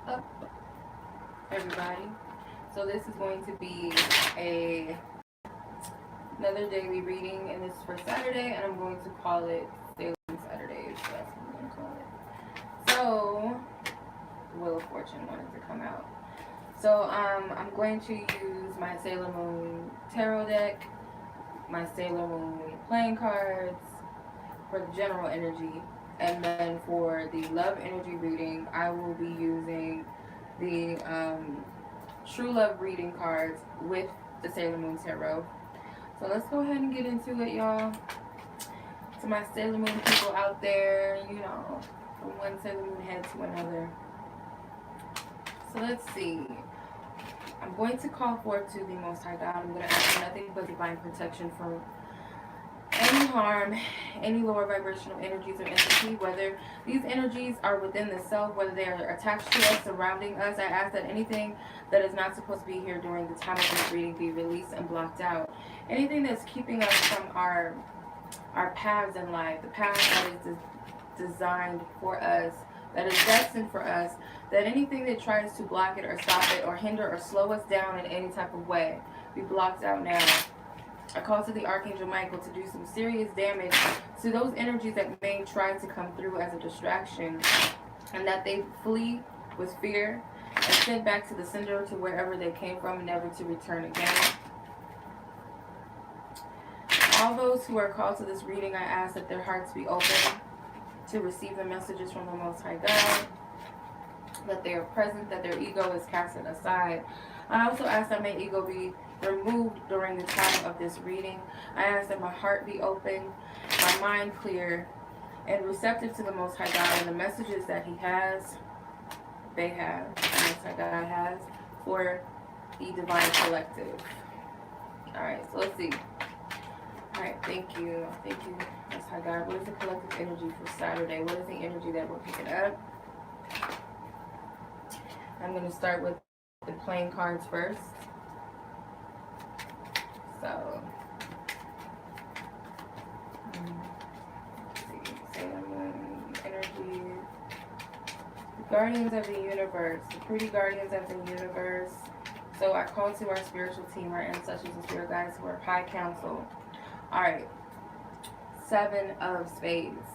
up, everybody? So this is going to be another daily reading, and this is for Saturday, and I'm going to call it Daily Saturday. So that's what I'm going to call it. So, Wheel of Fortune wanted to come out. So I'm going to use my Sailor Moon tarot deck, my Sailor Moon playing cards for the general energy, and then for the love energy reading, I will be using the True Love reading cards with the Sailor Moon tarot. So let's go ahead and get into it, y'all. To my Sailor Moon people out there, you know, from one Sailor Moon head to another. So let's see. I'm going to call forth to the Most High God. I'm going to ask for nothing but divine protection from any harm, any lower vibrational energies or entity, whether these energies are within the self, whether they are attached to us, surrounding us. I ask that anything that is not supposed to be here during the time of this reading be released and blocked out. Anything that's keeping us from our paths in life, the path that is designed for us, that is destined for us, that anything that tries to block it or stop it or hinder or slow us down in any type of way be blocked out now. I call to the Archangel Michael to do some serious damage to those energies that may try to come through as a distraction, and that they flee with fear and sent back to the sender, to wherever they came from, never to return again. All those who are called to this reading, I ask that their hearts be open to receive the messages from the Most High God, that they are present, that their ego is casted aside. I also ask that my ego be removed during the time of this reading. I ask that my heart be open, my mind clear, and receptive to the Most High God and the messages that He has, the Most High God has, for the Divine Collective. Alright, so let's see. Alright, thank you. Thank you, Most High God. What is the collective energy for Saturday? What is the energy that we're picking up? I'm going to start with the playing cards first. So, let's see, Sailor Moon energy, the Guardians of the Universe, the pretty Guardians of the Universe. So I call to our spiritual team, our ancestors and spirit guides who are high council. Alright, 7 of Spades,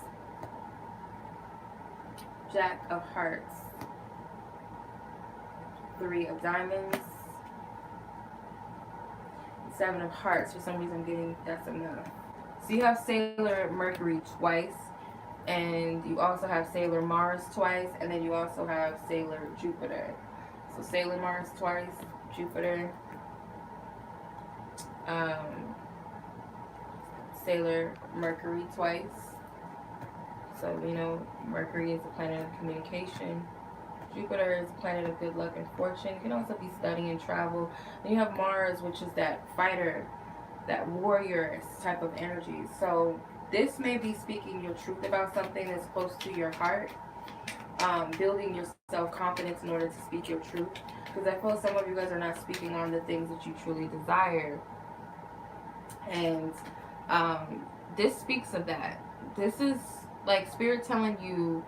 Jack of Hearts, 3 of Diamonds, 7 of Hearts. For some reason I'm getting that's enough. So you have Sailor Mercury twice, and you also have Sailor Mars twice, and then you also have Sailor Jupiter. So Sailor Mars twice, Jupiter, Sailor Mercury twice. So we know Mercury is a planet of communication. Jupiter is a planet of good luck and fortune. You can also be studying and travel. Then you have Mars, which is that fighter, that warrior type of energy. So this may be speaking your truth about something that's close to your heart. Building your self-confidence in order to speak your truth. Because I feel some of you guys are not speaking on the things that you truly desire. And this speaks of that. This is like Spirit telling you,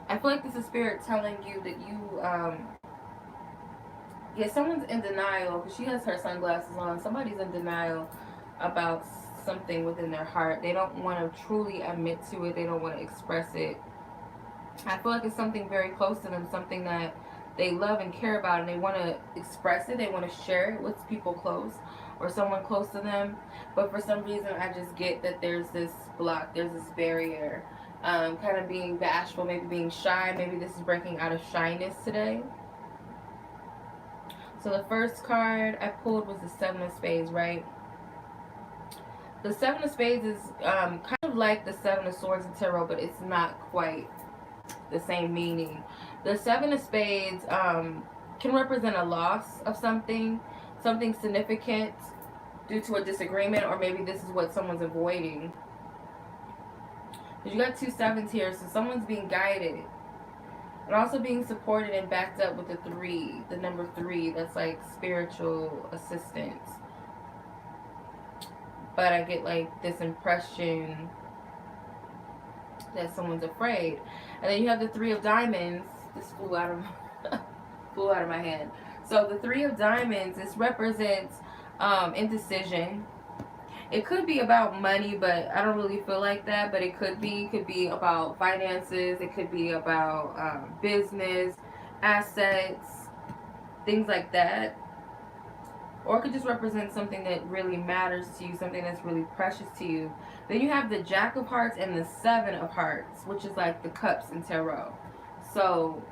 I feel like this is Spirit telling you that you, yeah, someone's in denial, because she has her sunglasses on. Somebody's in denial about something within their heart. They don't want to truly admit to it. They don't want to express it. I feel like it's something very close to them, something that they love and care about, and they want to express it. They want to share it with people close or someone close to them. But for some reason, I just get that there's this block, there's this barrier. Kind of being bashful, maybe being shy. Maybe this is breaking out of shyness today. So the first card I pulled was the 7 of Spades, right? The 7 of Spades is kind of like the 7 of Swords in Tarot, but it's not quite the same meaning. The 7 of Spades can represent a loss of something significant due to a disagreement, or maybe this is what someone's avoiding. Because you got 2 sevens here, so someone's being guided. And also being supported and backed up with the 3, the number 3. That's like spiritual assistance. But I get like this impression that someone's afraid. And then you have the 3 of Diamonds, This flew out of flew out of my hand. So the Three of Diamonds, this represents indecision. It could be about money, but I don't really feel like that. But it could be about finances. It could be about business, assets, things like that. Or it could just represent something that really matters to you, something that's really precious to you. Then you have the Jack of Hearts and the Seven of Hearts, which is like the cups in tarot. So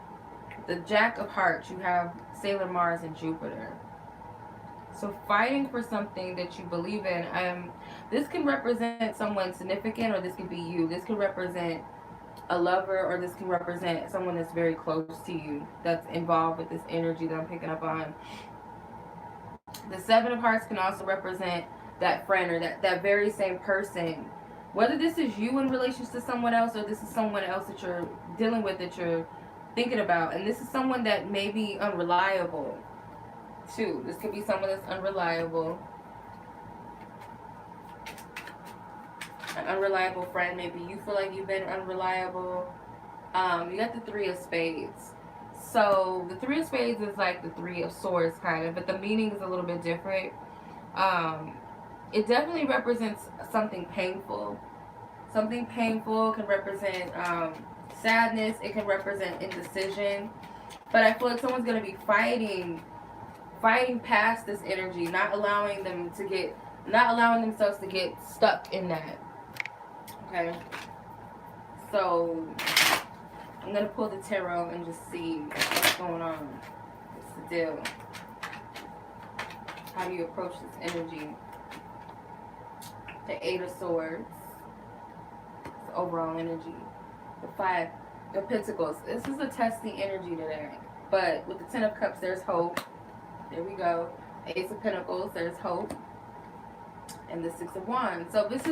the Jack of Hearts, you have Sailor Mars and Jupiter. So fighting for something that you believe in. This can represent someone significant, or this can be you. This can represent a lover, or this can represent someone that's very close to you, that's involved with this energy that I'm picking up on. The Seven of Hearts can also represent that friend, or that very same person. Whether this is you in relation to someone else, or this is someone else that you're dealing with, that you're thinking about. And this is someone that may be unreliable too. This could be someone that's unreliable. An unreliable friend. Maybe you feel like you've been unreliable. You got the Three of Spades. So the Three of Spades is like the Three of Swords kind of, but the meaning is a little bit different. It definitely represents something painful. Something painful can represent sadness. It can represent indecision. But I feel like someone's going to be fighting past this energy, not allowing themselves to get stuck in that. Okay. So I'm going to pull the tarot and just see what's going on. What's the deal? How do you approach this energy? The Eight of Swords. It's overall energy. The Five of Pentacles. This is a testing energy today. But with the Ten of Cups, there's hope. There we go. Ace of Pentacles, there's hope. And the Six of Wands. So this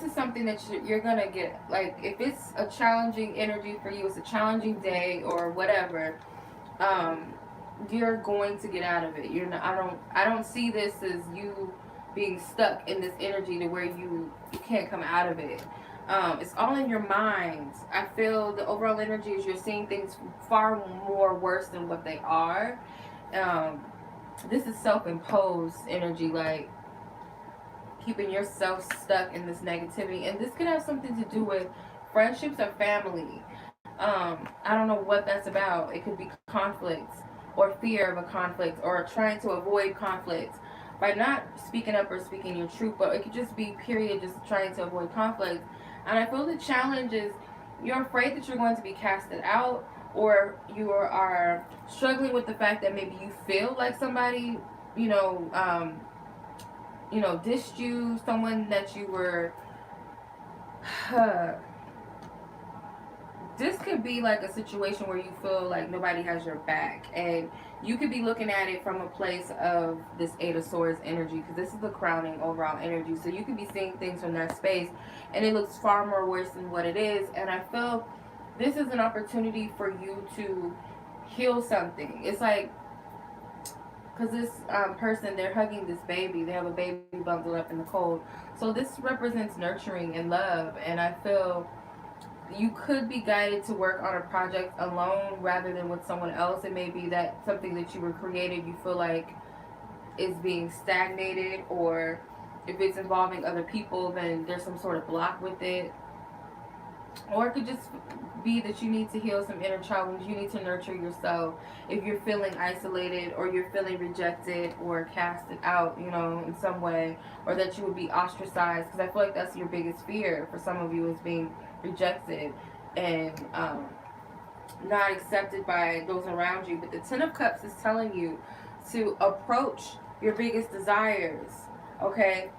is something that you're going to get. Like, if it's a challenging energy for you, it's a challenging day or whatever, you're going to get out of it. You're not, I don't see this as you being stuck in this energy to where you can't come out of it. It's all in your mind. I feel the overall energy is you're seeing things far more worse than what they are. This is self-imposed energy, like keeping yourself stuck in this negativity. And this could have something to do with friendships or family. I don't know what that's about. It could be conflicts, or fear of a conflict, or trying to avoid conflict by not speaking up or speaking your truth. But it could just be, period, just trying to avoid conflict. And I feel the challenge is you're afraid that you're going to be casted out, or you are struggling with the fact that maybe you feel like somebody, dissed you, someone that you were, this could be like a situation where you feel like nobody has your back, and you could be looking at it from a place of this Eight of Swords energy, because this is the crowning overall energy. So you could be seeing things from that space, and it looks far more worse than what it is. And I feel this is an opportunity for you to heal something. It's like, because this person, they're hugging this baby. They have a baby bundled up in the cold. So this represents nurturing and love. And I feel you could be guided to work on a project alone rather than with someone else. It may be that something that you were created, you feel like is being stagnated, or if it's involving other people, then there's some sort of block with it. Or it could just be that you need to heal some inner child wounds. You need to nurture yourself. If you're feeling isolated, or you're feeling rejected or casted out, in some way, or that you would be ostracized, because I feel like that's your biggest fear for some of you, is being rejected and not accepted by those around you. But the Ten of Cups is telling you to approach your biggest desires. Okay,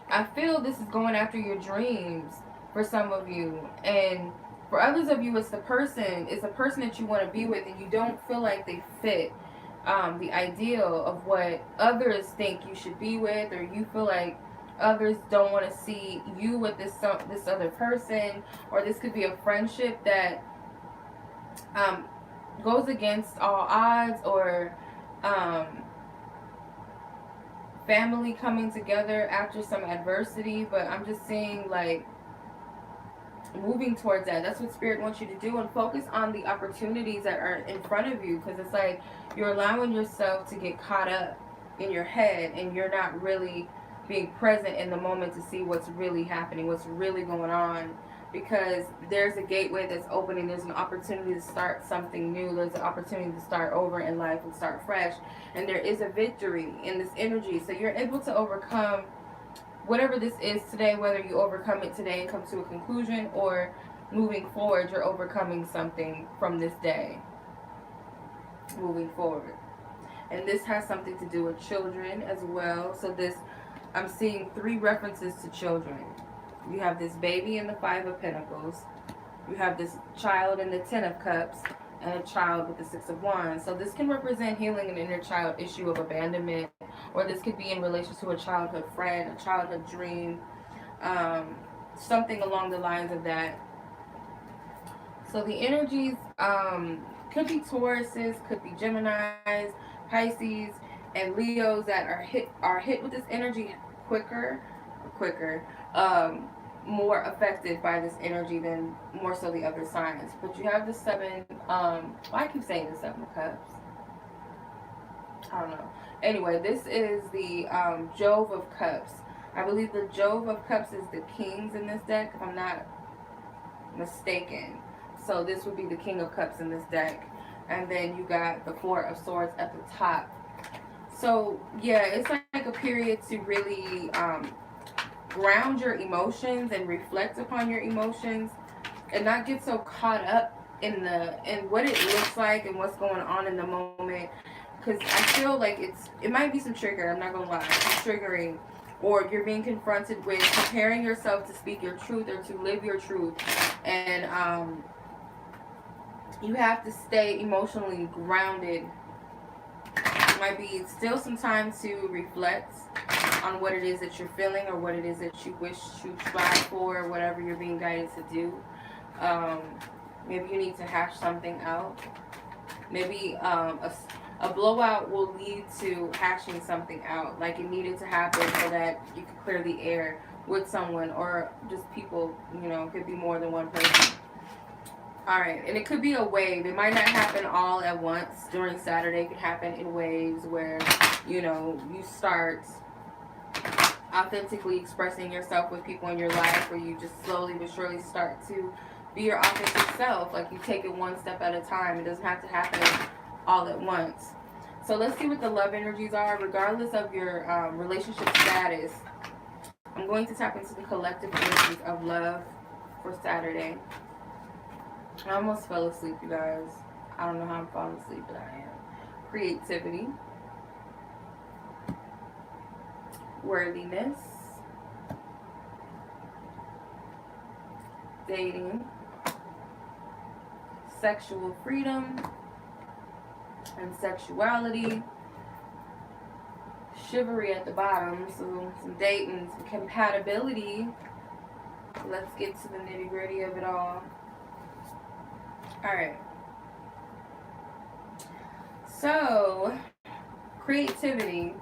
I feel this is going after your dreams for some of you, and for others of you, it's a person that you want to be with, and you don't feel like they fit the ideal of what others think you should be with, or you feel like others don't want to see you with this other person. Or this could be a friendship that goes against all odds, or family coming together after some adversity. But I'm just seeing, like, moving towards that. That's what Spirit wants you to do, and focus on the opportunities that are in front of you, because it's like you're allowing yourself to get caught up in your head and you're not really being present in the moment to see what's really happening, what's really going on, because there's a gateway that's opening. There's an opportunity to start something new. There's an opportunity to start over in life and start fresh, and there is a victory in this energy. So you're able to overcome whatever this is today, whether you overcome it today and come to a conclusion, or moving forward, you're overcoming something from this day moving forward. And this has something to do with children as well. So this, I'm seeing 3 references to children. You have this baby in the 5 of Pentacles, you have this child in the 10 of Cups, and a child with the 6 of Wands. So this can represent healing an inner child issue of abandonment, or this could be in relation to a childhood friend, a childhood dream, something along the lines of that. So the energies could be Tauruses, could be Geminis, Pisces, and Leos that are hit with this energy quicker, more affected by this energy than more so the other signs. But you have the 7, I keep saying the 7 of Cups. I don't know. Anyway, this is the Jove of Cups. I believe the Jove of Cups is the Kings in this deck, if I'm not mistaken. So this would be the King of Cups in this deck. And then you got the 4 of Swords at the top. So, yeah, it's like a period to really ground your emotions and reflect upon your emotions, and not get so caught up in what it looks like and what's going on in the moment. Because I feel like it might be some trigger, I'm not going to lie. It's triggering, or you're being confronted with preparing yourself to speak your truth or to live your truth. And you have to stay emotionally grounded. It might be still some time to reflect on what it is that you're feeling, or what it is that you wish to strive for, whatever you're being guided to do. Maybe you need to hash something out. Maybe a blowout will lead to hashing something out, like it needed to happen so that you could clear the air with someone, or just people, it could be more than one person. Alright, and it could be a wave. It might not happen all at once during Saturday. It could happen in waves where, you start authentically expressing yourself with people in your life, where you just slowly but surely start to be your authentic self. Like, you take it one step at a time. It doesn't have to happen all at once. So let's see what the love energies are, regardless of your relationship status. I'm going to tap into the collective energies of love for Saturday. I almost fell asleep, you guys. I don't know how I'm falling asleep, but I am. Creativity. Worthiness. Dating. Sexual freedom. And sexuality. Chivalry at the bottom. So some dating, some compatibility. Let's get to the nitty gritty of it all. Alright. So, creativity.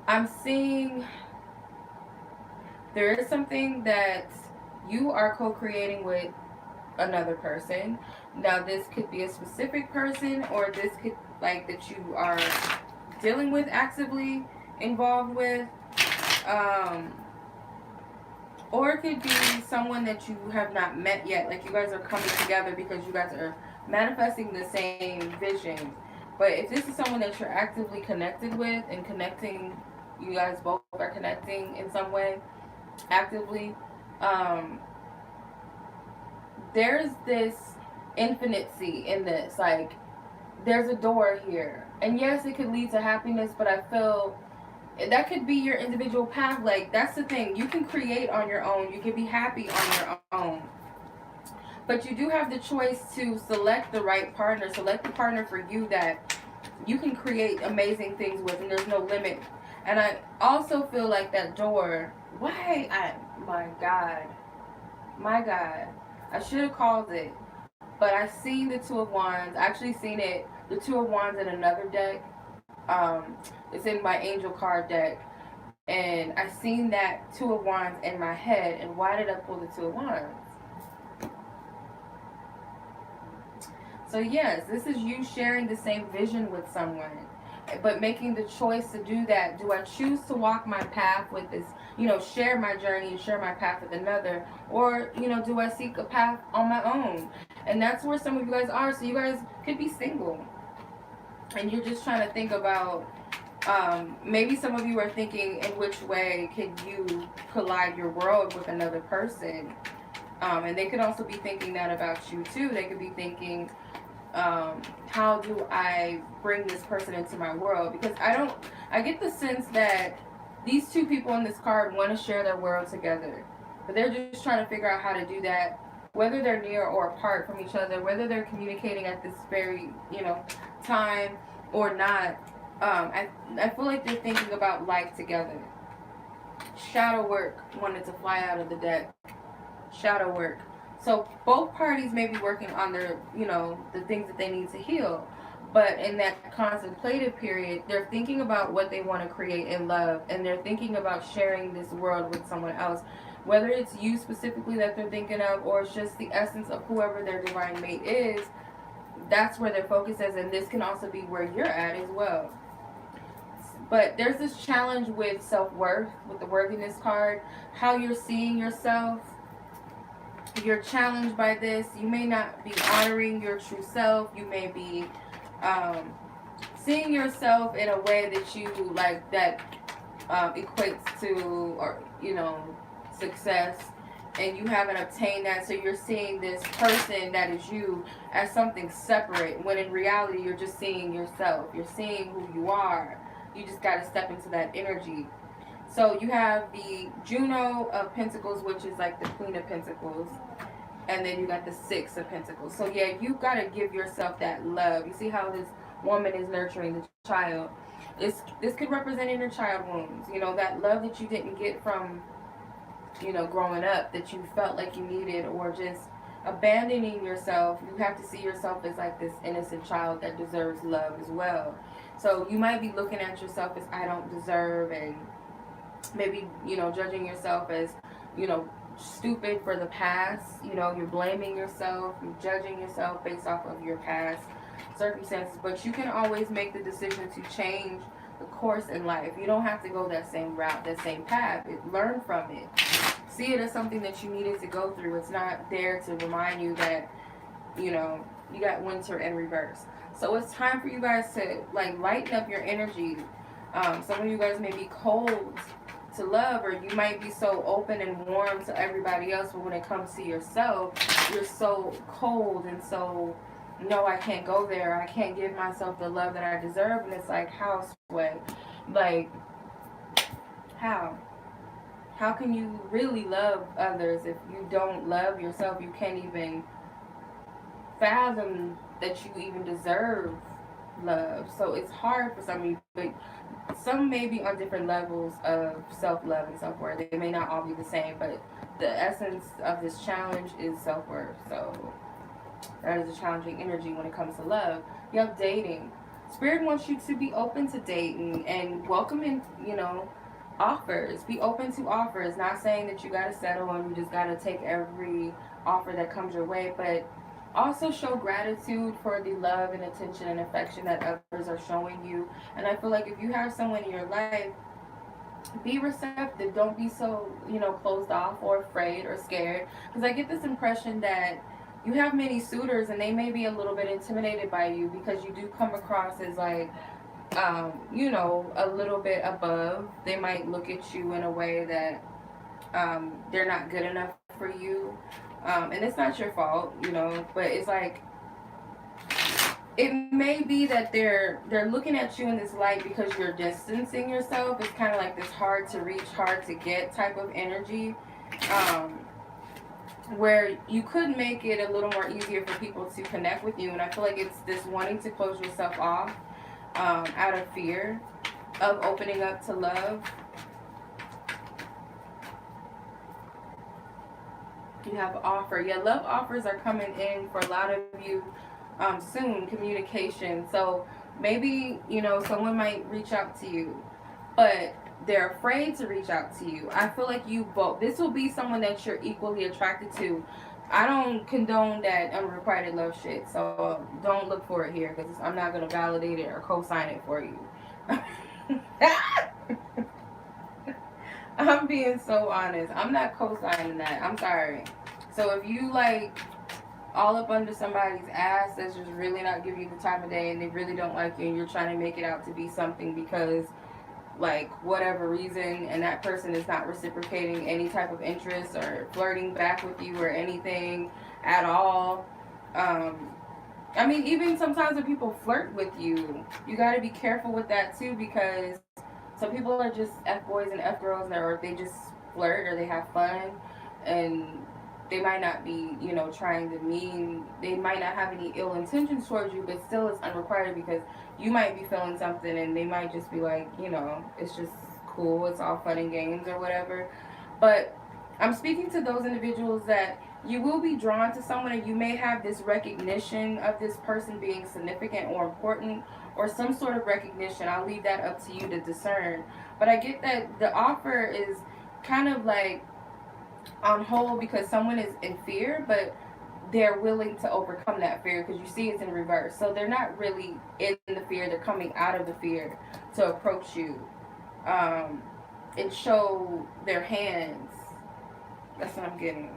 I'm seeing there is something that you are co-creating with another person. Now, this could be a specific person, or this could, like, that you are dealing with, actively involved with. Or it could be someone that you have not met yet. Like, you guys are coming together because you guys are manifesting the same vision. But if this is someone that you're actively connected with, and connecting, you guys both are connecting in some way, actively, there's this infinity in this. Like, there's a door here. And yes, it could lead to happiness, but I feel that could be your individual path. Like, that's the thing. You can create on your own. You can be happy on your own. But you do have the choice to select the right partner. Select the partner for you that you can create amazing things with, and there's no limit. And I also feel like that door, my God. I should have called it. But I seen the 2 of Wands. I actually seen it, the 2 of Wands in another deck. It's in my angel card deck, and I seen that 2 of Wands in my head. And why did I pull the 2 of Wands? So yes, this is you sharing the same vision with someone, but making the choice to do that. Do I choose to walk my path with this, share my journey and share my path with another, or do I seek a path on my own? And that's where some of you guys are. So you guys could be single, and you're just trying to think about. Maybe some of you are thinking, in which way can you collide your world with another person? And they could also be thinking that about you too. They could be thinking, how do I bring this person into my world? Because I get the sense that these two people in this card want to share their world together, but they're just trying to figure out how to do that, whether they're near or apart from each other, whether they're communicating at this very, time or not. I feel like they're thinking about life together. Shadow work wanted to fly out of the deck. Shadow work. So both parties may be working on their, the things that they need to heal. But in that contemplative period, they're thinking about what they want to create in love, and they're thinking about sharing this world with someone else. Whether it's you specifically that they're thinking of, or it's just the essence of whoever their divine mate is, that's where their focus is, and this can also be where you're at as well. But there's this challenge with self-worth, with the worthiness card, how you're seeing yourself. You're challenged by this. You may not be honoring your true self. You may be seeing yourself in a way that you like, that equates to, or success, and you haven't obtained that. So you're seeing this person that is you as something separate, when in reality you're just seeing yourself. You're seeing who you are. You just got to step into that energy. So you have the Juno of Pentacles, which is like the Queen of Pentacles. And then you got the Six of Pentacles. So yeah, you got to give yourself that love. You see how this woman is nurturing the child. This could represent inner child wounds. That love that you didn't get from, growing up, that you felt like you needed, or just abandoning yourself. You have to see yourself as like this innocent child that deserves love as well. So you might be looking at yourself as, I don't deserve, and maybe, judging yourself as, stupid for the past. You're blaming yourself, you're judging yourself based off of your past circumstances. But you can always make the decision to change the course in life. You don't have to go that same route, that same path. Learn from it. See it as something that you needed to go through. It's not there to remind you that, you got winter in reverse. So it's time for you guys to lighten up your energy. Some of you guys may be cold to love, or you might be so open and warm to everybody else, but when it comes to yourself, you're so cold and so, no, I can't go there. I can't give myself the love that I deserve. And it's like, how, Sweat? Like, how? How can you really love others if you don't love yourself? You can't even fathom that you even deserve love. So it's hard for some of you, but some may be on different levels of self-love and self-worth. They may not all be the same, but the essence of this challenge is self-worth. So that is a challenging energy when it comes to love. You have dating. Spirit wants you to be open to dating and welcoming, offers. Be open to offers. Not saying that you got to settle and you just got to take every offer that comes your way, but also show gratitude for the love and attention and affection that others are showing you. And I feel like if you have someone in your life, be receptive. Don't be so, closed off or afraid or scared. Because I get this impression that you have many suitors and they may be a little bit intimidated by you, because you do come across as like, a little bit above. They might look at you in a way that they're not good enough for you. And it's not your fault, but it's like, it may be that they're looking at you in this light because you're distancing yourself. It's kind of like this hard to reach, hard to get type of energy, where you could make it a little more easier for people to connect with you. And I feel like it's this wanting to close yourself off out of fear of opening up to love. You have offer. Yeah, love offers are coming in for a lot of you soon. Communication. So maybe, someone might reach out to you, but they're afraid to reach out to you. I feel like you both, this will be someone that you're equally attracted to. I don't condone that unrequited love shit. So don't look for it here because I'm not gonna validate it or co-sign it for you. I'm being so honest. I'm not co-signing that. I'm sorry. So if you like all up under somebody's ass that's just really not giving you the time of day and they really don't like you and you're trying to make it out to be something because like whatever reason and that person is not reciprocating any type of interest or flirting back with you or anything at all. um I mean, even sometimes when people flirt with you, you got to be careful with that too, because some people are just f boys and f girls, or they just flirt or they have fun, and they might not be, trying to mean. They might not have any ill intentions towards you, but still it's unrequited because you might be feeling something, and they might just be like, it's just cool, it's all fun and games or whatever. But I'm speaking to those individuals that you will be drawn to someone and you may have this recognition of this person being significant or important or some sort of recognition. I'll leave that up to you to discern. But I get that the offer is kind of like on hold because someone is in fear, but they're willing to overcome that fear because you see it's in reverse. So they're not really in the fear, they're coming out of the fear to approach you um, and show their hands. That's what I'm getting.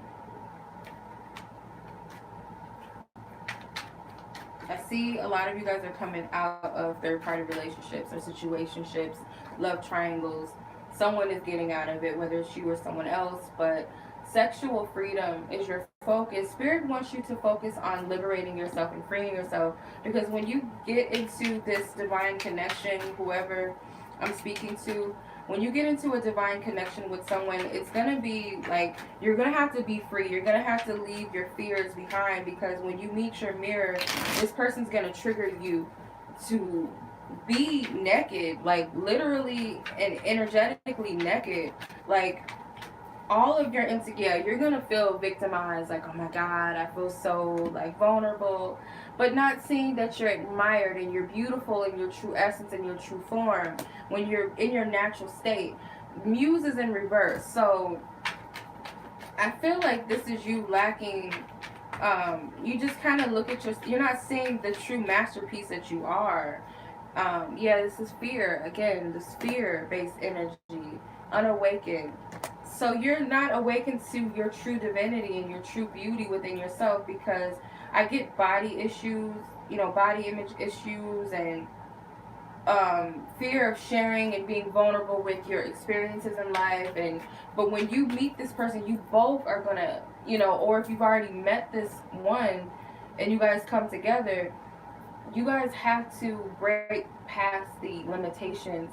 I see a lot of you guys are coming out of third party relationships or situationships, love triangles. Someone is getting out of it, whether it's you or someone else, but sexual freedom is your focus. Spirit wants you to focus on liberating yourself and freeing yourself because when you get into this divine connection, whoever I'm speaking to, when you get into a divine connection with someone, it's going to be like you're going to have to be free. You're going to have to leave your fears behind because when you meet your mirror, this person's going to trigger you to be naked, like literally and energetically naked. Like all of your insecurity, you're gonna feel victimized, like, oh my god, I feel so like vulnerable, but not seeing that you're admired and you're beautiful in your true essence and your true form when you're in your natural state. Muse is in reverse, so I feel like this is you lacking. You just kind of look at you're not seeing the true masterpiece that you are. Yeah, this is fear again, this fear-based energy, unawakened. So you're not awakened to your true divinity and your true beauty within yourself because I get body issues, body image issues and fear of sharing and being vulnerable with your experiences in life. And but when you meet this person, you both are gonna, or if you've already met this one and you guys come together, you guys have to break past the limitations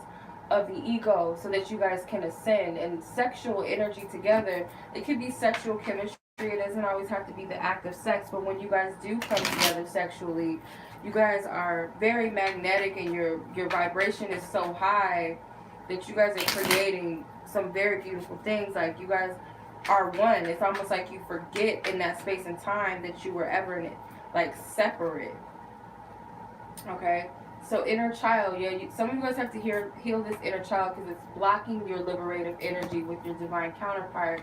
of the ego so that you guys can ascend. And sexual energy together, it could be sexual chemistry, it doesn't always have to be the act of sex, but when you guys do come together sexually, you guys are very magnetic and your vibration is so high that you guys are creating some very beautiful things. Like you guys are one. It's almost like you forget in that space and time that you were ever in it, like separate. Okay, so inner child, yeah, some of you guys have to heal this inner child because it's blocking your liberative energy with your divine counterpart.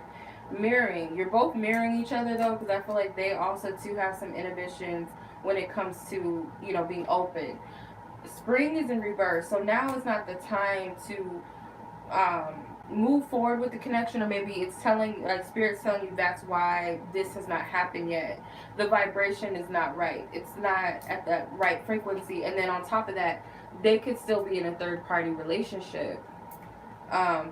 Mirroring, you're both mirroring each other though, because I feel like they also too have some inhibitions when it comes to being open. Spring is in reverse, so now is not the time to move forward with the connection, or maybe it's telling, like spirit's telling you that's why this has not happened yet. The vibration is not right, it's not at the right frequency, and then on top of that they could still be in a third party relationship.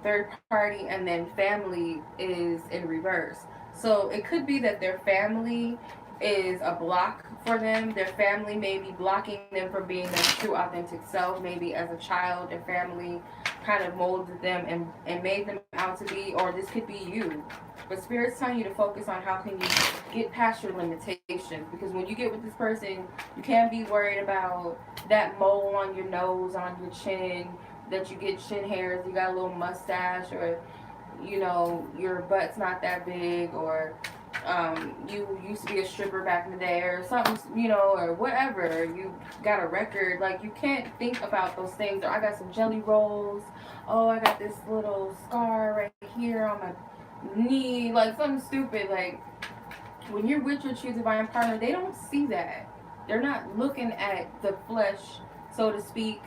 Third party and then family is in reverse, so it could be that their family is a block for them. Their family may be blocking them from being their true authentic self. Maybe as a child their family kind of molded them and made them out to be, or this could be you. But spirit's telling you to focus on how can you get past your limitations, because when you get with this person, you can't be worried about that mole on your nose, on your chin, that you get chin hairs, you got a little mustache, or your butt's not that big, or you used to be a stripper back in the day or something, or whatever, you got a record. Like, you can't think about those things. Or I got some jelly rolls, oh, I got this little scar right here on my knee, like something stupid. Like, when you're with your true divine partner, they don't see that. They're not looking at the flesh, so to speak.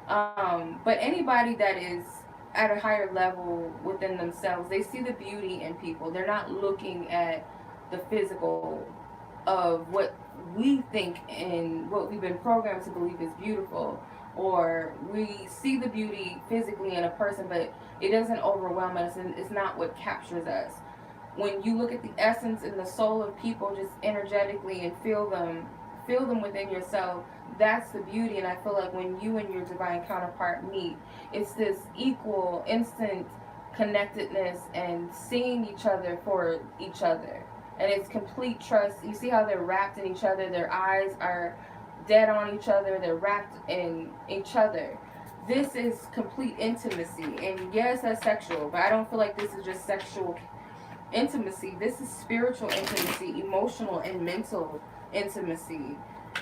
But anybody that is at a higher level within themselves, they see the beauty in people. They're not looking at the physical of what we think and what we've been programmed to believe is beautiful, or we see the beauty physically in a person, but it doesn't overwhelm us, and it's not what captures us. When you look at the essence and the soul of people just energetically and feel them within yourself, that's the beauty. And I feel like when you and your divine counterpart meet, it's this equal, instant connectedness and seeing each other for each other. And it's complete trust. You see how they're wrapped in each other, their eyes are dead on each other, they're wrapped in each other. This is complete intimacy. And yes, that's sexual, but I don't feel like this is just sexual intimacy. This is spiritual intimacy, emotional and mental intimacy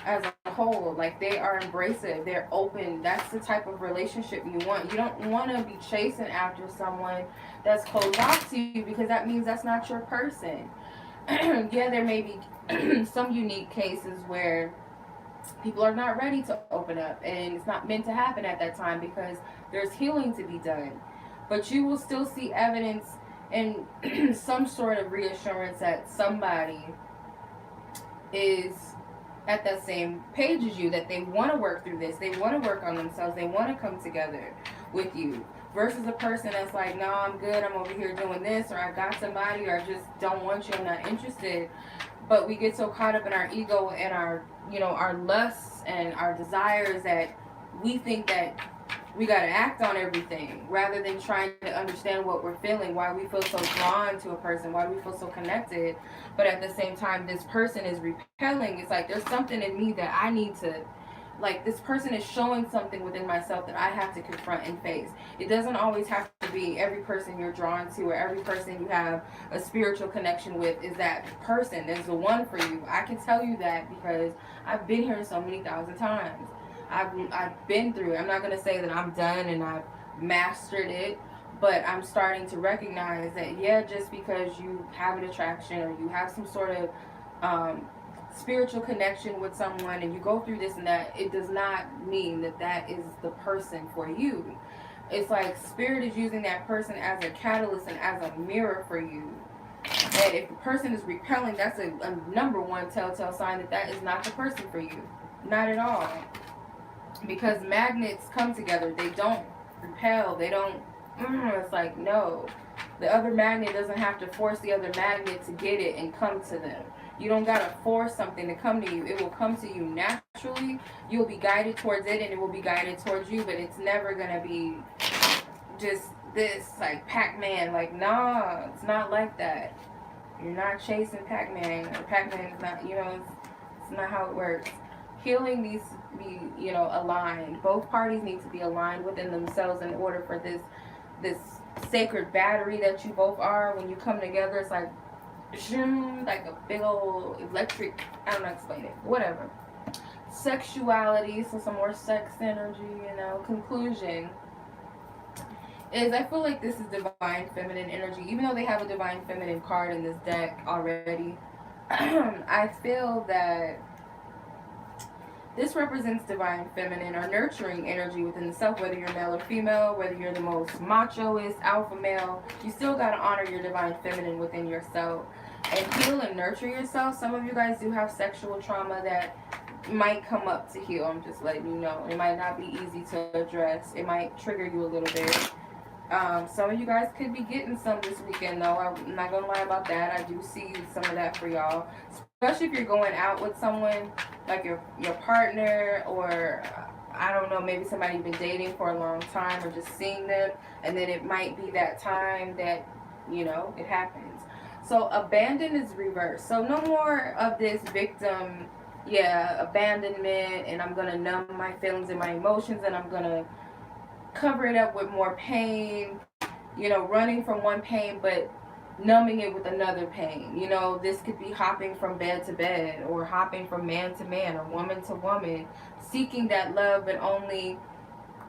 as a whole. Like, they are embracive, they're open. That's the type of relationship you want. You don't want to be chasing after someone that's closed off to you, because that means that's not your person. Yeah, there may be some unique cases where people are not ready to open up, and it's not meant to happen at that time because there's healing to be done. But you will still see evidence and some sort of reassurance that somebody is at that same page as you, that they want to work through this, they want to work on themselves, they want to come together with you, versus a person that's like, no, I'm good, I'm over here doing this, or I got somebody, or I just don't want you, I'm not interested. But we get so caught up in our ego and our, our lusts and our desires that we think that we got to act on everything rather than trying to understand what we're feeling, why we feel so drawn to a person, why we feel so connected. But at the same time, this person is repelling. It's like there's something in me that I need to, like, this person is showing something within myself that I have to confront and face. It doesn't always have to be every person you're drawn to or every person you have a spiritual connection with is that person, is the one for you. I can tell you that because I've been here so many thousand times. I've been through it. I'm not going to say that I'm done and I've mastered it, but I'm starting to recognize that, yeah, just because you have an attraction or you have some sort of spiritual connection with someone and you go through this and that, it does not mean that that is the person for you. It's like spirit is using that person as a catalyst and as a mirror for you. And if the person is repelling, that's a number one telltale sign that that is not the person for you. Not at all. Because magnets come together. They don't repel. They don't, it's like, no. The other magnet doesn't have to force the other magnet to get it and come to them. You don't got to force something to come to you. It will come to you naturally. You'll be guided towards it and it will be guided towards you, but it's never going to be just this, like Pac-Man. Like, nah, it's not like that. You're not chasing Pac-Man. Or Pac-Man is not, it's not how it works. Healing needs to be, aligned. Both parties need to be aligned within themselves in order for this sacred battery that you both are. When you come together, it's like a big old electric, I don't know how to explain it, whatever. Sexuality, so some more sex energy, conclusion is I feel like this is divine feminine energy. Even though they have a divine feminine card in this deck already, I feel that this represents divine feminine or nurturing energy within the self, whether you're male or female, whether you're the most machoist, alpha male, you still got to honor your divine feminine within yourself and heal and nurture yourself. Some of you guys do have sexual trauma that might come up to heal. I'm just letting you know. It might not be easy to address. It might trigger you a little bit. Some of you guys could be getting some this weekend, though. I'm not going to lie about that. I do see some of that for y'all. Especially if you're going out with someone, like your partner, or I don't know, maybe somebody you've been dating for a long time, or just seeing them, and then it might be that time that, it happens. So abandon is reversed. So no more of this victim, abandonment, and I'm going to numb my feelings and my emotions, and I'm going to cover it up with more pain, running from one pain, but numbing it with another pain. This could be hopping from bed to bed, or hopping from man to man, or woman to woman, seeking that love, but only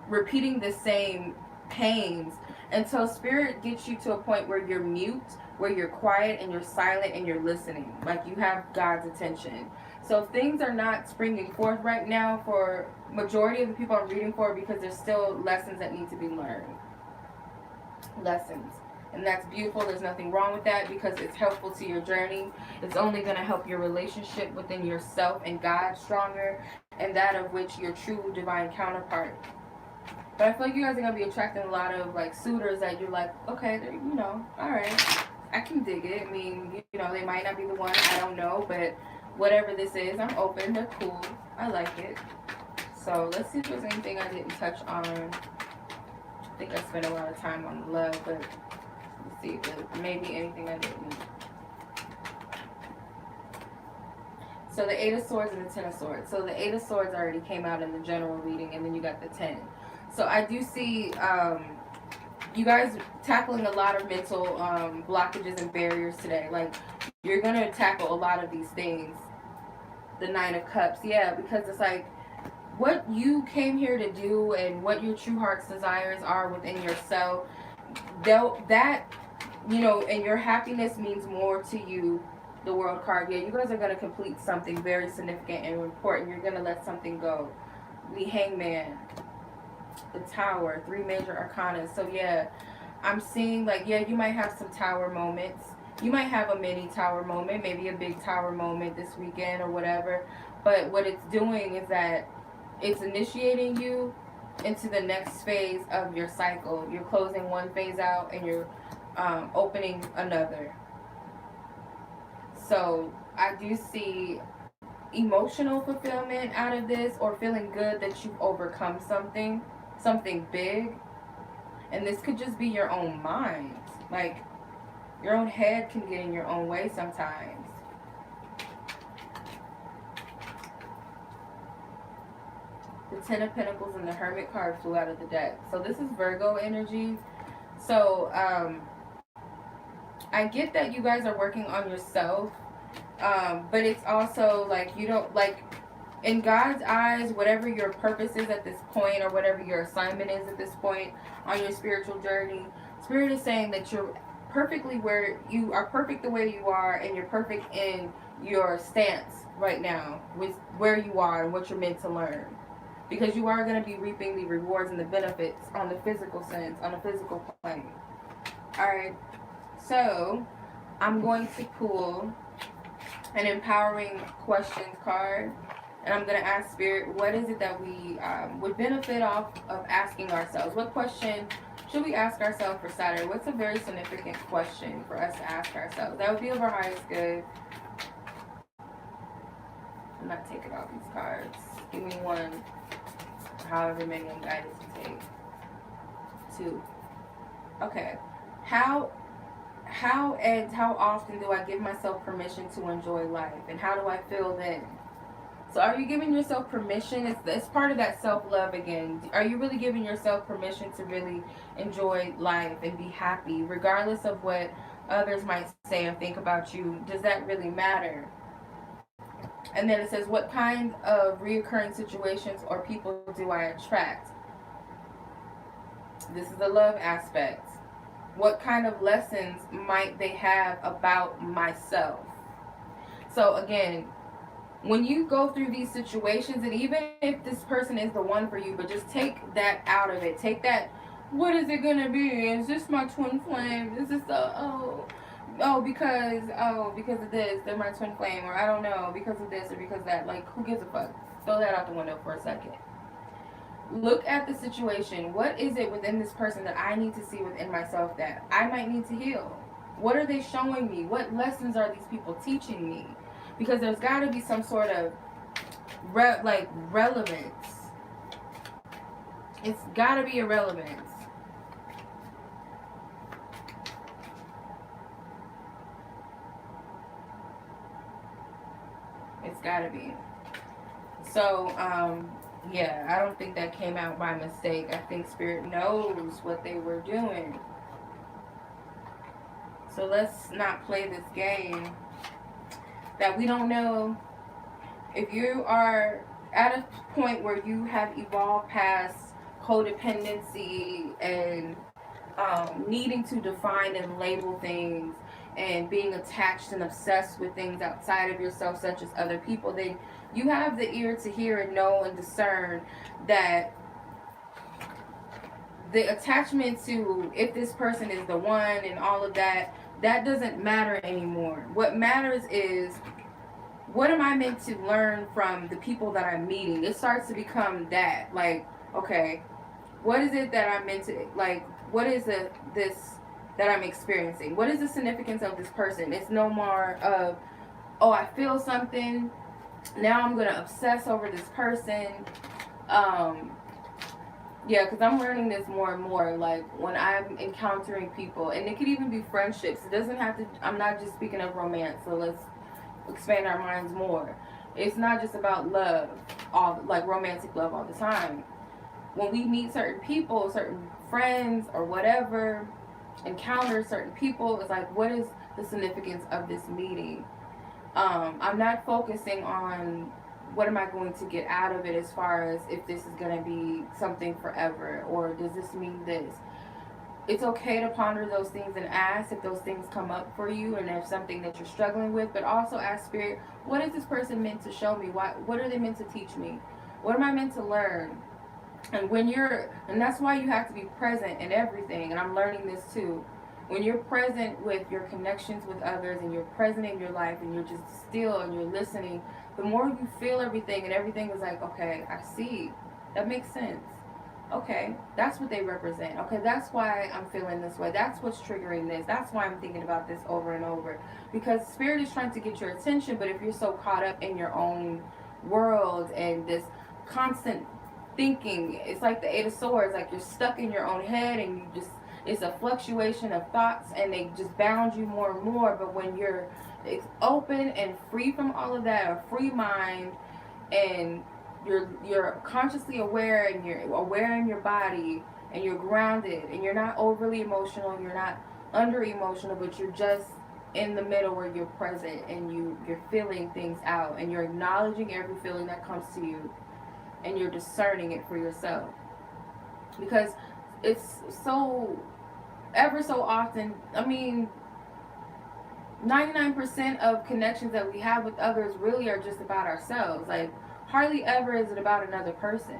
repeating the same pains until spirit gets you to a point where you're mute, where you're quiet and you're silent and you're listening. Like you have God's attention. So things are not springing forth right now for majority of the people I'm reading for, because there's still lessons that need to be learned. Lessons. And that's beautiful. There's nothing wrong with that, because it's helpful to your journey. It's only going to help your relationship within yourself and God stronger, and that of which your true divine counterpart. But I feel like you guys are going to be attracting a lot of like suitors that you're like, okay, all right, I can dig it. I mean, they might not be the one, I don't know, but whatever this is, I'm open. They're cool. I like it. So let's see if there's anything I didn't touch on. I think I spent a lot of time on love, but let's see if there's maybe anything I didn't. So the 8 of Swords and the 10 of Swords. So the 8 of Swords already came out in the general reading, and then you got the 10. So I do see you guys tackling a lot of mental blockages and barriers today. Like, you're going to tackle a lot of these things. The 9 of Cups. Yeah, because it's like what you came here to do and what your true heart's desires are within yourself. That, and your happiness means more to you. The World card. Yeah, you guys are going to complete something very significant and important. You're going to let something go. The Hangman. The Tower, 3 major arcana. So yeah, I'm seeing like, yeah, you might have some tower moments. You might have a mini tower moment, maybe a big tower moment this weekend or whatever. But what it's doing is that it's initiating you into the next phase of your cycle. You're closing one phase out and you're opening another. So I do see emotional fulfillment out of this, or feeling good that you've overcome something big. And this could just be your own mind. Like, your own head can get in your own way sometimes. The 10 of Pentacles and the Hermit card flew out of the deck. So this is Virgo energy. So I get that you guys are working on yourself, but it's also like, you don't, like, in God's eyes, whatever your purpose is at this point, or whatever your assignment is at this point on your spiritual journey, Spirit is saying that you're perfectly where you are, perfect the way you are, and you're perfect in your stance right now with where you are and what you're meant to learn. Because you are going to be reaping the rewards and the benefits on the physical sense, on the physical plane. Alright, so I'm going to pull an empowering questions card. And I'm going to ask Spirit, what is it that we would benefit off of asking ourselves? What question should we ask ourselves for Saturday? What's a very significant question for us to ask ourselves? That would be of our highest good. I'm not taking all these cards. Give me one, however many I'm guided to take. 2. Okay. How often do I give myself permission to enjoy life? And how do I feel then? So are you giving yourself permission? It's part of that self-love again. Are you really giving yourself permission to really enjoy life and be happy, regardless of what others might say or think about you? Does that really matter? And then it says, what kind of reoccurring situations or people do I attract? This is the love aspect. What kind of lessons might they have about myself? So again, when you go through these situations, and even if this person is the one for you, but just take that out of it. Take that, what is it going to be? Is this my twin flame? Is this because of this, they're my twin flame, or I don't know, because of this or because of that. Like, who gives a fuck? Throw that out the window for a second. Look at the situation. What is it within this person that I need to see within myself that I might need to heal? What are they showing me? What lessons are these people teaching me? Because there's got to be some sort of relevance. It's got to be a relevance. It's got to be. So, yeah, I don't think that came out by mistake. I think Spirit knows what they were doing. So let's not play this game that we don't know. If you are at a point where you have evolved past codependency and needing to define and label things, and being attached and obsessed with things outside of yourself, such as other people, then you have the ear to hear and know and discern that the attachment to if this person is the one and all of that, that doesn't matter anymore. What matters is, what am I meant to learn from the people that I'm meeting? It starts to become that, like, okay, what is it that I'm meant to, like, what is this that I'm experiencing? What is the significance of this person? It's no more of, oh, I feel something, now I'm going to obsess over this person. Yeah, because I'm learning this more and more, like, when I'm encountering people, and it could even be friendships. It doesn't have to, I'm not just speaking of romance, so let's expand our minds more. It's not just about love, all like romantic love all the time. When we meet certain people, certain friends or whatever, encounter certain people, it's like, what is the significance of this meeting? I'm not focusing on what am I going to get out of it, as far as if this is going to be something forever, or does this mean this. It's okay to ponder those things and ask if those things come up for you and there's something that you're struggling with, but also ask Spirit, what is this person meant to show me? What are they meant to teach me? What am I meant to learn? And and that's why you have to be present in everything, and I'm learning this too. When you're present with your connections with others, and you're present in your life, and you're just still and you're listening, the more you feel everything, and everything is like, okay, I see. That makes sense. Okay, that's what they represent. Okay, that's why I'm feeling this way. That's what's triggering this. That's why I'm thinking about this over and over. Because Spirit is trying to get your attention, but if you're so caught up in your own world and this constant thinking, it's like the Eight of Swords, like you're stuck in your own head, and it's a fluctuation of thoughts, and they just bound you more and more. But when you're open and free from all of that, a free mind, and you're consciously aware, and you're aware in your body, and you're grounded, and you're not overly emotional, you're not under emotional, but you're just in the middle where you're present, and you're feeling things out, and you're acknowledging every feeling that comes to you, and you're discerning it for yourself. Because it's so, ever so often, I mean, 99% of connections that we have with others really are just about ourselves. Like, hardly ever is it about another person.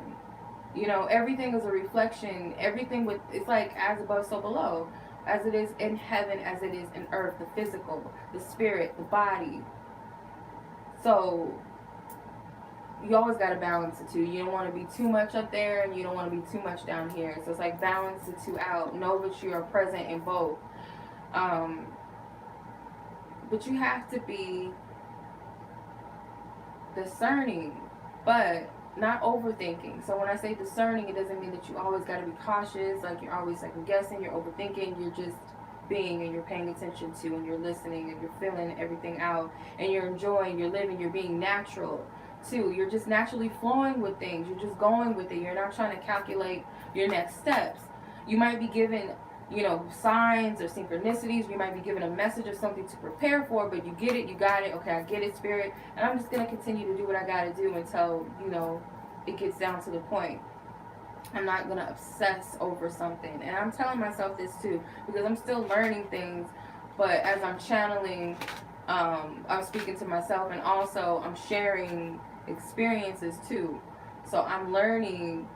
You know, everything is a reflection. Everything it's like as above, so below. As it is in heaven, as it is in earth, the physical, the spirit, the body. So, you always got to balance the two. You don't want to be too much up there, and you don't want to be too much down here. So, it's like balance the two out. Know that you are present in both. But you have to be discerning, but not overthinking. So when I say discerning, it doesn't mean that you always got to be cautious, like you're always second guessing, you're overthinking. You're just being, and you're paying attention to, and you're listening, and you're feeling everything out, and you're enjoying, you're living, you're being natural too. You're just naturally flowing with things. You're just going with it. You're not trying to calculate your next steps. You might be given, signs or synchronicities. You might be given a message or something to prepare for, but you get it, you got it. Okay, I get it, Spirit, and I'm just going to continue to do what I got to do until, it gets down to the point. I'm not going to obsess over something. And I'm telling myself this too, because I'm still learning things, but as I'm channeling, I'm speaking to myself, and also I'm sharing experiences too. So I'm learning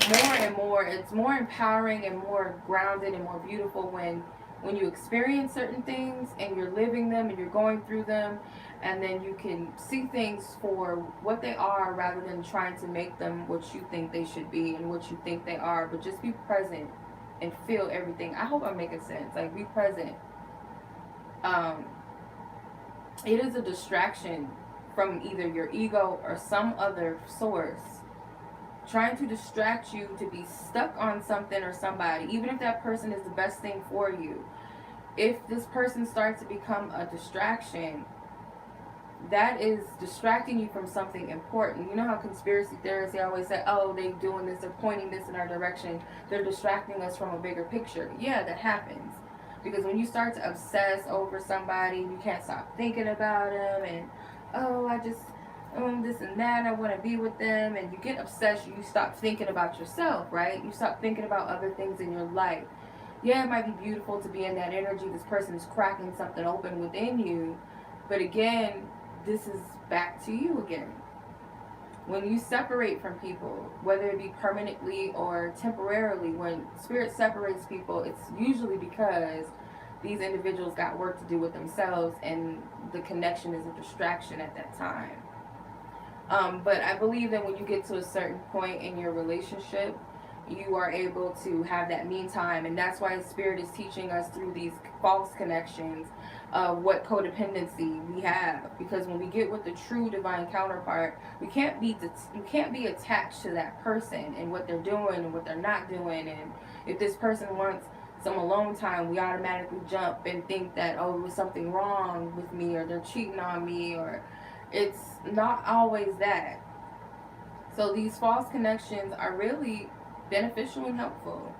more and more. It's more empowering and more grounded and more beautiful when you experience certain things and you're living them and you're going through them, and then you can see things for what they are rather than trying to make them what you think they should be and what you think they are. But just be present and feel everything. I hope I'm making sense. Like, be present. It is a distraction from either your ego or some other source trying to distract you to be stuck on something or somebody, even if that person is the best thing for you. If this person starts to become a distraction, that is distracting you from something important. You know how conspiracy theorists, they always say, oh, they're doing this, they're pointing this in our direction, they're distracting us from a bigger picture. Yeah, that happens. Because when you start to obsess over somebody, you can't stop thinking about them, and, oh, I just, this and that, I want to be with them, and you get obsessed, you stop thinking about yourself, right? You stop thinking about other things in your life. Yeah, it might be beautiful to be in that energy. This person is cracking something open within you. But again, this is back to you again. When you separate from people, whether it be permanently or temporarily, when spirit separates people, it's usually because these individuals got work to do with themselves and the connection is a distraction at that time. But I believe that when you get to a certain point in your relationship, you are able to have that mean time, and that's why Spirit is teaching us through these false connections of what codependency we have. Because when we get with the true divine counterpart, we can't be you can't be attached to that person and what they're doing and what they're not doing. And if this person wants some alone time, we automatically jump and think that, oh, there was something wrong with me, or they're cheating on me, or it's not always that. So these false connections are really beneficial and helpful.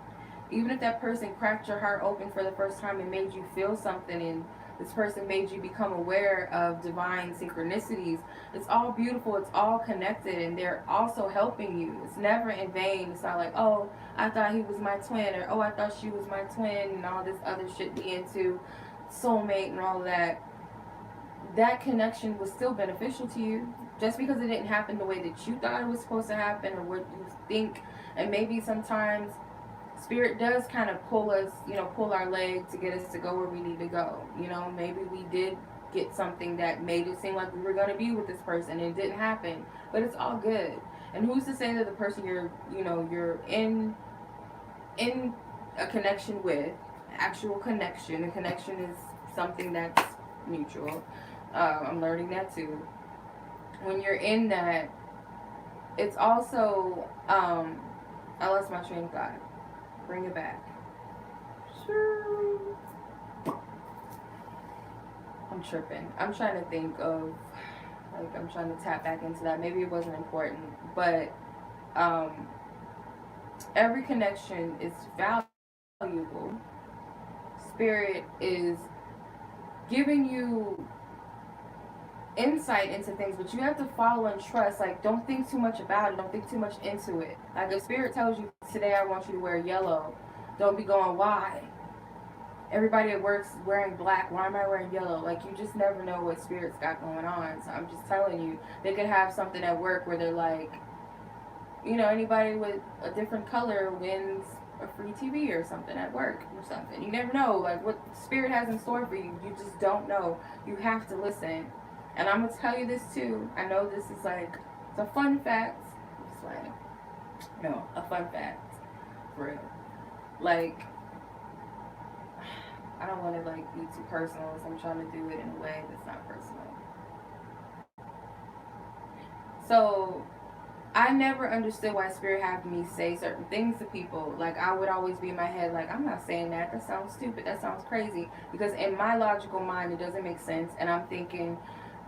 Even if that person cracked your heart open for the first time and made you feel something, and this person made you become aware of divine synchronicities, it's all beautiful, it's all connected, and they're also helping you. It's never in vain. It's not like, oh, I thought he was my twin, or oh, I thought she was my twin, and all this other shit we into, soulmate and all that. That connection was still beneficial to you. Just because it didn't happen the way that you thought it was supposed to happen, or what you think. And maybe sometimes spirit does kind of pull us, pull our leg to get us to go where we need to go. Maybe we did get something that made it seem like we were going to be with this person and it didn't happen. But it's all good. And who's to say that the person you're in a connection with, actual connection, a connection is something that's mutual. I'm learning that too. When you're in that, it's also, I lost my train of thought. Bring it back. I'm tripping. I'm trying to think of, I'm trying to tap back into that. Maybe it wasn't important, but every connection is valuable. Spirit is giving you insight into things, but you have to follow and trust. Like, don't think too much about it, don't think too much into it. Like, if spirit tells you today I want you to wear yellow, don't be going, why? Everybody at work's wearing black, why am I wearing yellow? Like, you just never know what spirit's got going on. So I'm just telling you, they could have something at work where they're like, anybody with a different color wins a free TV or something at work or something. You never know, like, what spirit has in store for you. You just don't know. You have to listen. And I'm going to tell you this too. I know this is like, it's a fun fact. It's like, no, a fun fact. For real. Like, I don't want to like be too personal, so I'm trying to do it in a way that's not personal. So, I never understood why spirit had me say certain things to people. Like, I would always be in my head like, I'm not saying that. That sounds stupid. That sounds crazy. Because in my logical mind, it doesn't make sense. And I'm thinking,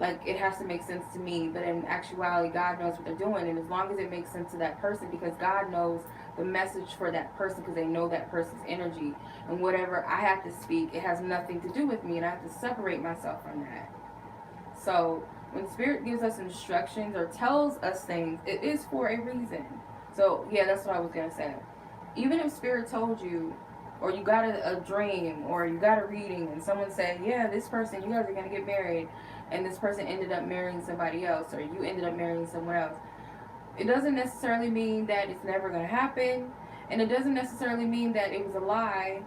like, it has to make sense to me. But in actuality, God knows what they're doing. And as long as it makes sense to that person, because God knows the message for that person, because they know that person's energy. And whatever I have to speak, it has nothing to do with me. And I have to separate myself from that. So when spirit gives us instructions or tells us things, it is for a reason. So yeah, that's what I was going to say. Even if spirit told you, or you got a dream, or you got a reading, and someone said, yeah, this person, you guys are going to get married, and this person ended up marrying somebody else, or you ended up marrying someone else, it doesn't necessarily mean that it's never going to happen, and it doesn't necessarily mean that it was a lie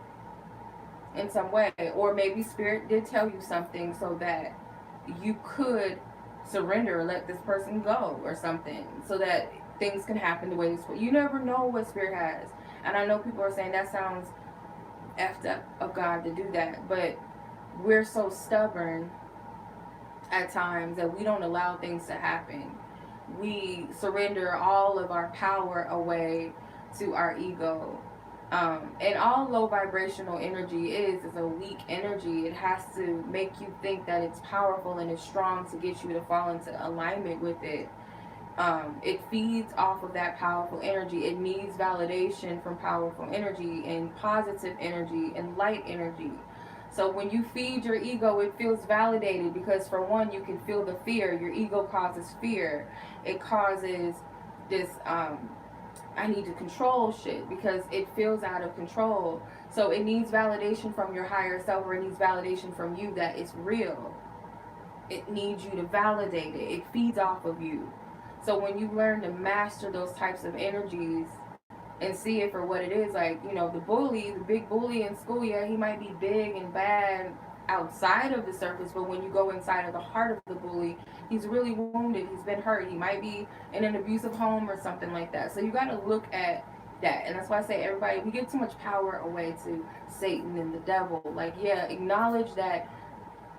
in some way. Or maybe spirit did tell you something so that you could surrender or let this person go or something, so that things can happen the way it's supposed. You never know what spirit has. And I know people are saying that sounds effed up of God to do that, but we're so stubborn at times that we don't allow things to happen. We surrender all of our power away to our ego. And all low vibrational energy is a weak energy. It has to make you think that it's powerful and it's strong to get you to fall into alignment with it. It feeds off of that powerful energy. It needs validation from powerful energy and positive energy and light energy. So when you feed your ego, it feels validated because, for one, you can feel the fear. Your ego causes fear. It causes this, I I need to control shit because it feels out of control. So it needs validation from your higher self, or it needs validation from you that it's real. It needs you to validate it. It feeds off of you. So when you learn to master those types of energies and see it for what it is, like, you know, the bully, the big bully in school, yeah, he might be big and bad outside of the surface, but when you go inside of the heart of the bully, he's really wounded, he's been hurt, he might be in an abusive home or something like that. So you got to look at that. And that's why I say, everybody, we give too much power away to Satan and the devil. Like, yeah, acknowledge that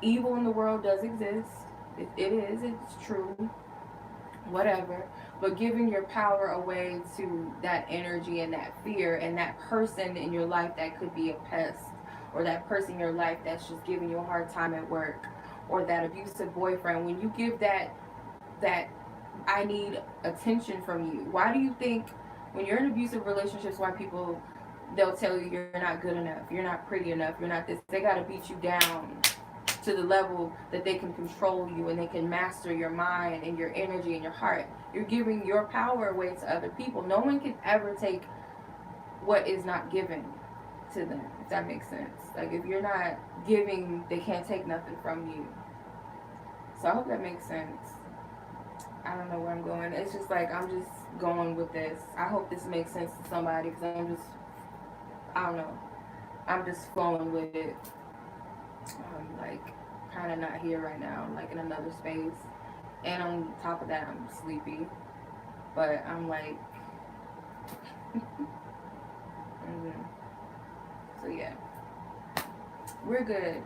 evil in the world does exist. It is, it's true, whatever. But giving your power away to that energy and that fear and that person in your life that could be a pest, or that person in your life that's just giving you a hard time at work, or that abusive boyfriend, when you give that I need attention from you. Why do you think when you're in abusive relationships, why people, they'll tell you you're not good enough, you're not pretty enough, you're not this, they got to beat you down to the level that they can control you and they can master your mind and your energy and your heart. You're giving your power away to other people. No one can ever take what is not given to them, if that makes sense. Like, if you're not giving, they can't take nothing from you. So I hope that makes sense. I don't know where I'm going. It's just like, I'm just going with this. I hope this makes sense to somebody, because I don't know. I'm just flowing with it. I'm like kind of not here right now. I'm like in another space. And on top of that, I'm sleepy. But I'm like... So yeah. We're good.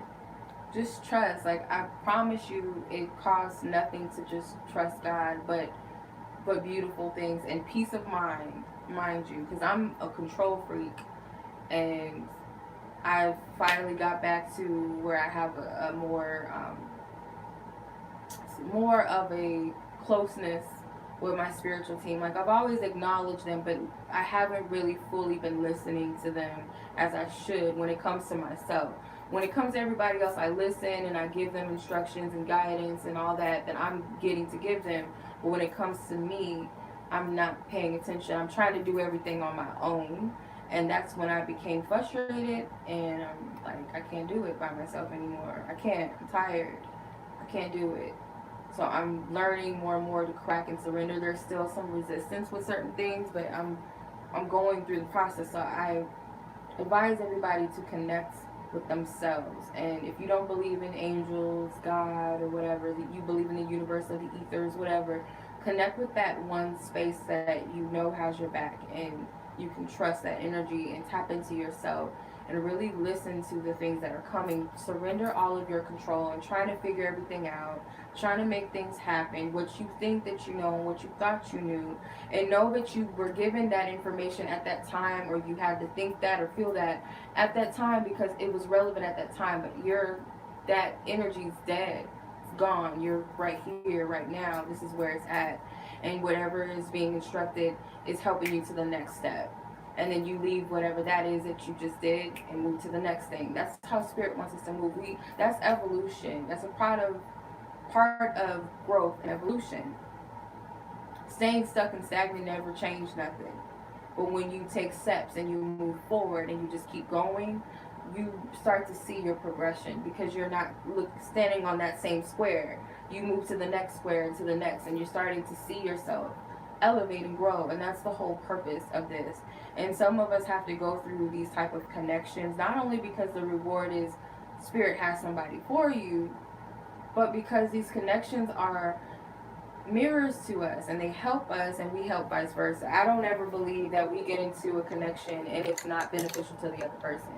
Just trust. Like, I promise you, it costs nothing to just trust God, but beautiful things and peace of mind, mind you, because I'm a control freak, and I finally got back to where I have a more of a closeness with my spiritual team. Like, I've always acknowledged them, but I haven't really fully been listening to them as I should when it comes to myself. When it comes to everybody else, I listen and I give them instructions and guidance and all that I'm getting to give them. But when it comes to me, I'm not paying attention. I'm trying to do everything on my own. And that's when I became frustrated, and I'm like, I can't do it by myself anymore. I can't. I'm tired. I can't do it. So I'm learning more and more to crack and surrender. There's still some resistance with certain things, but I'm going through the process. So I advise everybody to connect with themselves. And if you don't believe in angels, God, or whatever, that you believe in the universe or the ethers, whatever, connect with that one space that you know has your back, and you can trust that energy and tap into yourself and really listen to the things that are coming. Surrender all of your control and trying to figure everything out, trying to make things happen, what you think that you know and what you thought you knew, and know that you were given that information at that time, or you had to think that or feel that at that time because it was relevant at that time, but that energy's dead. It's gone. You're right here, right now. This is where it's at. And whatever is being instructed is helping you to the next step. And then you leave whatever that is that you just did and move to the next thing. That's how spirit wants us to move. That's evolution. That's a part of growth and evolution. Staying stuck and stagnant never changed nothing. But when you take steps and you move forward and you just keep going, you start to see your progression, because you're not standing on that same square. You move to the next square and to the next, and you're starting to see yourself elevate and grow. And that's the whole purpose of this. And some of us have to go through these type of connections, not only because the reward is spirit has somebody for you, but because these connections are mirrors to us, and they help us and we help vice versa. I don't ever believe that we get into a connection and it's not beneficial to the other person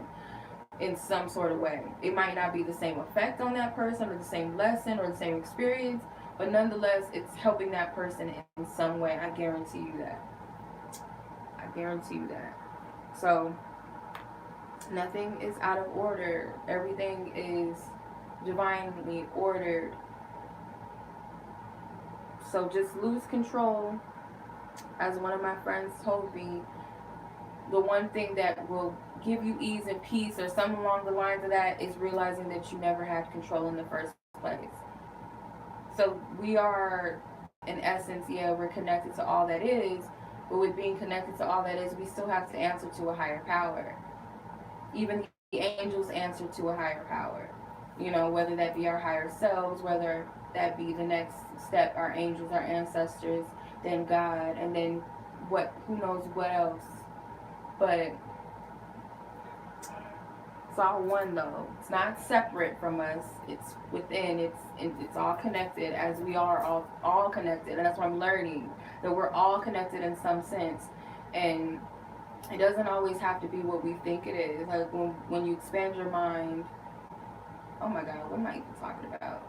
in some sort of way. It might not be the same effect on that person or the same lesson or the same experience, but nonetheless it's helping that person in some way. I guarantee you that. I guarantee you that. So nothing is out of order. Everything is divinely ordered. So just lose control. As one of my friends told me, the one thing that will give you ease and peace, or something along the lines of that, is realizing that you never had control in the first place. So we are, in essence, yeah, we're connected to all that is, But with being connected to all that is, we still have to answer to a higher power. Even the angels answer to a higher power. You know, whether that be our higher selves, whether that be the next step, our angels, our ancestors, then God, and then what, who knows what else. But it's all one though. It's not separate from us. It's within. It's all connected, as we are all connected. And that's what I'm learning, that we're all connected in some sense. And it doesn't always have to be what we think it is. Like when you expand your mind. Oh my God, what am I even talking about?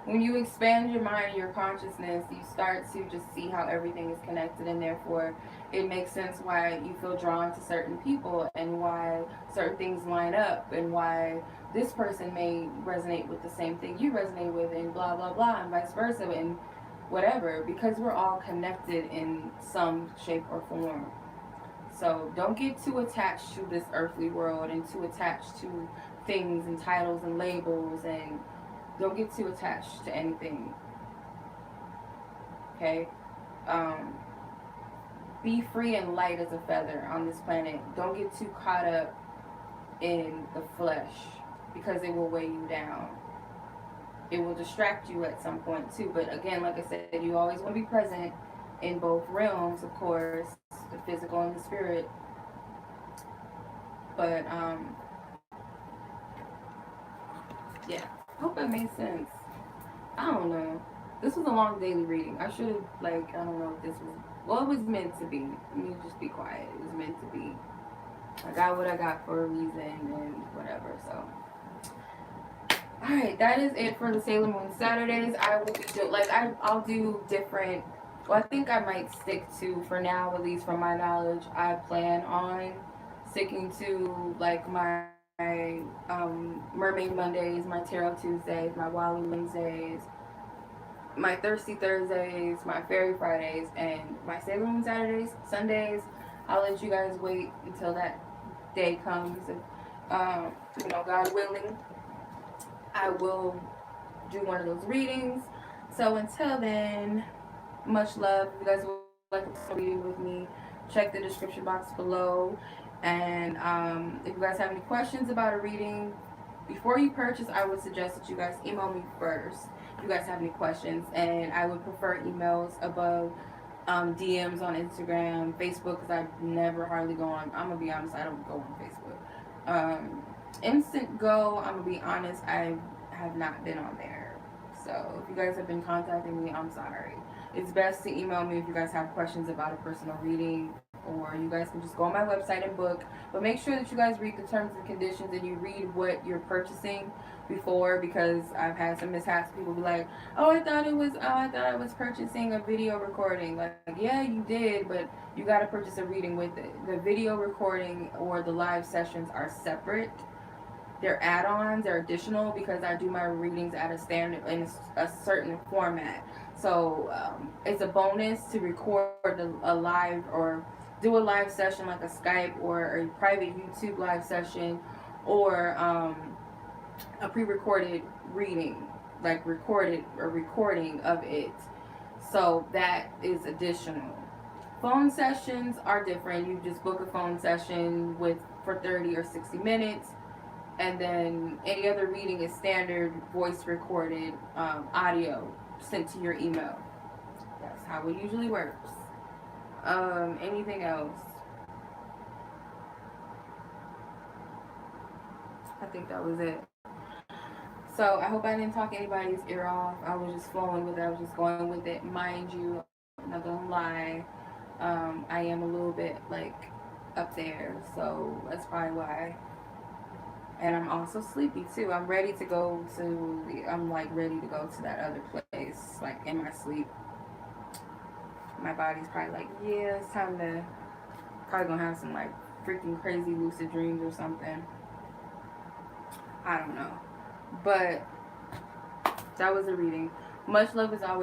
When you expand your mind, your consciousness, you start to just see how everything is connected, and therefore it makes sense why you feel drawn to certain people and why certain things line up and why this person may resonate with the same thing you resonate with, and blah blah blah, and vice versa, and whatever, because we're all connected in some shape or form. So don't get too attached to this earthly world and too attached to things and titles and labels, and don't get too attached to anything. Okay? Be free and light as a feather on this planet. Don't get too caught up in the flesh, because it will weigh you down. It will distract you at some point too. But again, like I said, you always want to be present in both realms, of course, the physical and the spirit. But yeah, hope that made sense. I don't know. This was a long daily reading. I should have, like, I don't know if this was, well, it was meant to be. Let me just be quiet. It was meant to be. I got what I got for a reason and whatever, so. Alright, that is it for the Sailor Moon Saturdays. I will be doing, like, I'll do different, well, I think I might stick to, for now, at least from my knowledge, I plan on sticking to, like, my Mermaid Mondays, my Tarot Tuesdays, my Wally Wednesdays, my Thirsty Thursdays, my Fairy Fridays, and my Sailor Moon Saturdays, Sundays. I'll let you guys wait until that day comes. And, you know, God willing, I will do one of those readings. So until then, much love. If you guys would like to read with me, check the description box below. And if you guys have any questions about a reading, before you purchase, I would suggest that you guys email me first if you guys have any questions. And I would prefer emails above DMs on Instagram, Facebook, because I never hardly go on. I'm going to be honest, I don't go on Facebook. Instant Go, I'm going to be honest, I have not been on there. So if you guys have been contacting me, I'm sorry. It's best to email me if you guys have questions about a personal reading, or you guys can just go on my website and book. But make sure that you guys read the terms and conditions and you read what you're purchasing before, because I've had some mishaps. People be like, oh, I thought I was purchasing a video recording. Like, yeah, you did, but you got to purchase a reading with it. The video recording or the live sessions are separate. They're add-ons, they're additional, because I do my readings at a standard, in a certain format. So it's a bonus to record a live, or do a live session like a Skype or a private YouTube live session, or a pre-recorded reading, like a recording of it. So that is additional. Phone sessions are different. You just book a phone session for 30 or 60 minutes. And then any other reading is standard voice recorded audio sent to your email. That's how it usually works. Anything else? I think that was it. So I hope I didn't talk anybody's ear off. I was just flowing with it. I was just going with it. Mind you, I'm not gonna lie. I am a little bit like up there, so that's probably why. And I'm also sleepy too. I'm ready to go to, ready to go to that other place, like in my sleep. My body's probably like, yeah, it's time to, probably gonna have some like freaking crazy lucid dreams or something. I don't know. But that was a reading. Much love as always.